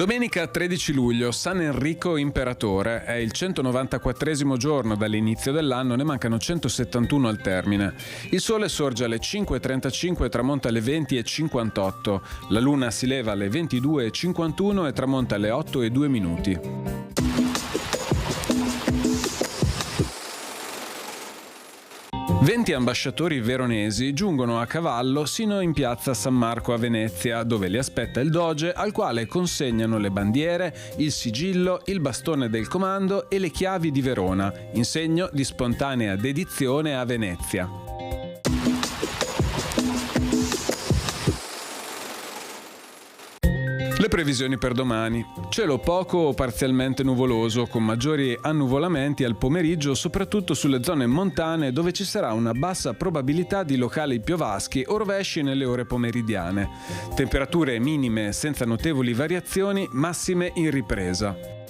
Domenica 13 luglio, San Enrico Imperatore, è il 194esimo giorno dall'inizio dell'anno, ne mancano 171 al termine. Il sole sorge alle 5.35 e tramonta alle 20.58, la luna si leva alle 22.51 e tramonta alle 8.02. 20 ambasciatori veronesi giungono a cavallo sino in piazza San Marco a Venezia, dove li aspetta il doge, al quale consegnano le bandiere, il sigillo, il bastone del comando e le chiavi di Verona, in segno di spontanea dedizione a Venezia. Le previsioni per domani. Cielo poco o parzialmente nuvoloso, con maggiori annuvolamenti al pomeriggio, soprattutto sulle zone montane dove ci sarà una bassa probabilità di locali piovaschi o rovesci nelle ore pomeridiane. Temperature minime senza notevoli variazioni, massime in ripresa.